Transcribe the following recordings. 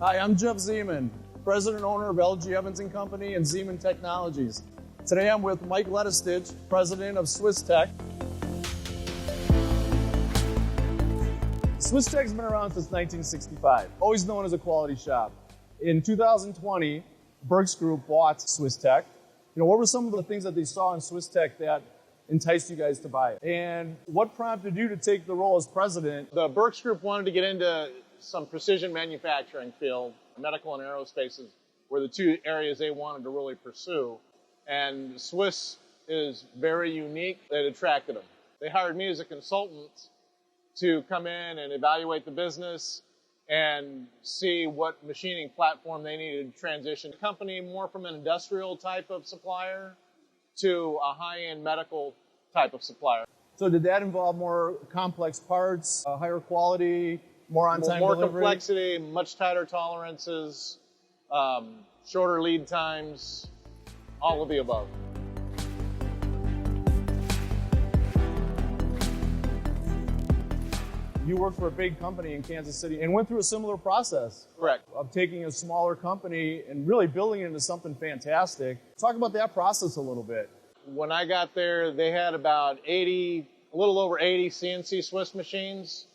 Hi, I'm Jeff Zeman, president and owner of L.G. Evans & Company and Zeman Technologies. Today I'm with Mike Ledestich, president of Swiss-Tech. Swiss-Tech's been around since 1965, always known as a quality shop. In 2020, Berks Group bought Swiss-Tech. What were some of the things that they saw in Swiss-Tech that enticed you guys to buy it? And what prompted you to take the role as president? The Berks Group wanted to get into some precision manufacturing field. Medical and aerospace were the two areas they wanted to really pursue. And Swiss is very unique. It attracted them. They hired me as a consultant to come in and evaluate the business and see what machining platform they needed to transition the company more from an industrial type of supplier to a high-end medical type of supplier. So did that involve more complex parts, higher quality, more on-time delivery? More complexity, much tighter tolerances, shorter lead times, all of the above. You worked for a big company in Kansas City and went through a similar process. Correct. Of taking a smaller company and really building it into something fantastic. Talk about that process a little bit. When I got there, they had about a little over 80 CNC Swiss machines.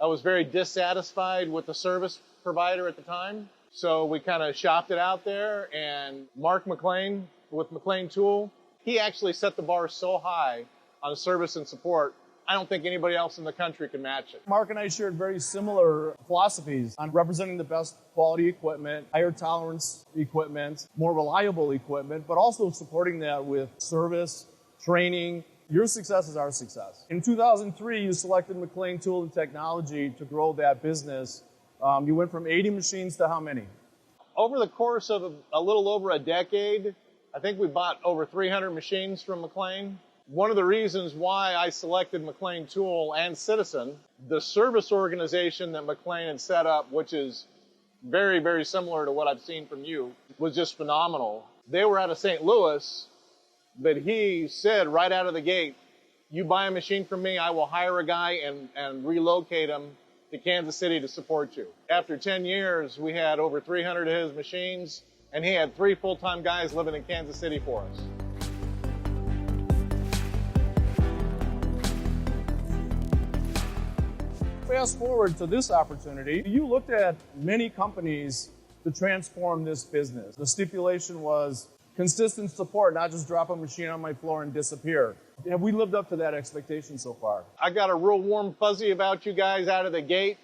I was very dissatisfied with the service provider at the time. So we kind of shopped it out there, and Mark McClain with McClain Tool, he actually set the bar so high on service and support, I don't think anybody else in the country can match it. Mark and I shared very similar philosophies on representing the best quality equipment, higher tolerance equipment, more reliable equipment, but also supporting that with service, training. Your success is our success. In 2003, you selected McClain Tool and Technology to grow that business. You went from 80 machines to how many? Over the course of a little over a decade, I think we bought over 300 machines from McClain. One of the reasons why I selected McClain Tool and Citizen, the service organization that McClain had set up, which is very, very similar to what I've seen from you, was just phenomenal. They were out of St. Louis, but he said right out of the gate, you buy a machine from me, I will hire a guy and relocate him to Kansas City to support you. After 10 years, we had over 300 of his machines, and he had 3 full-time guys living in Kansas City for us. Fast forward to this opportunity. You looked at many companies to transform this business. The stipulation was consistent support, not just drop a machine on my floor and disappear. Have we lived up to that expectation so far? I got a real warm fuzzy about you guys out of the gate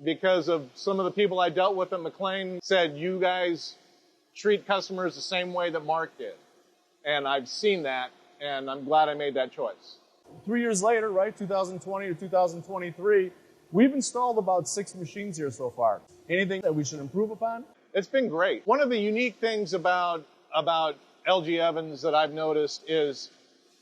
because of some of the people I dealt with at McClain said you guys treat customers the same way that Mark did. And I've seen that, and I'm glad I made that choice. 3 years later, right, 2020 to 2023, we've installed about 6 machines here so far. Anything that we should improve upon? It's been great. One of the unique things about L.G. Evans that I've noticed is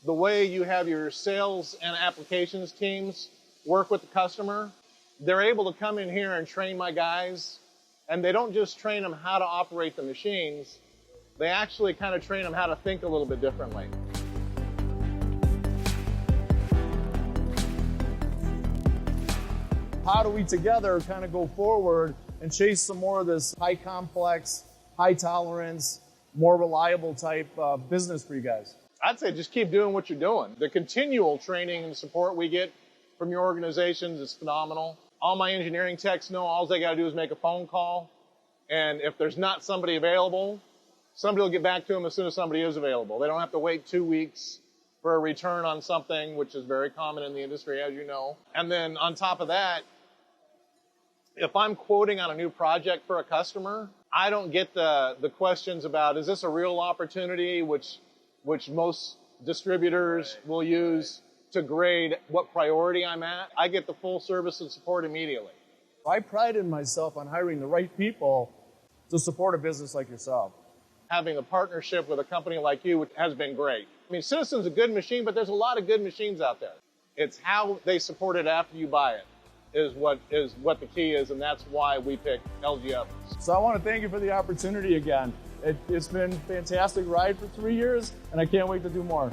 the way you have your sales and applications teams work with the customer. They're able to come in here and train my guys, and they don't just train them how to operate the machines, they actually kind of train them how to think a little bit differently. How do we together kind of go forward and chase some more of this high complex, high tolerance, more reliable type business for you guys? I'd say just keep doing what you're doing. The continual training and support we get from your organizations is phenomenal. All my engineering techs know all they got to do is make a phone call, and if there's not somebody available, somebody will get back to them as soon as somebody is available. They don't have to wait 2 weeks for a return on something, which is very common in the industry, as you know. And then on top of that, if I'm quoting on a new project for a customer, I don't get the questions about, is this a real opportunity, which most distributors will use to grade what priority I'm at. I get the full service and support immediately. I prided myself on hiring the right people to support a business like yourself. Having a partnership with a company like you has been great. I mean, Citizen's a good machine, but there's a lot of good machines out there. It's how they support it after you buy it is what the key is, and that's why we picked L.G. Evans. So I want to thank you for the opportunity again. It's been a fantastic ride for 3 years, and I can't wait to do more.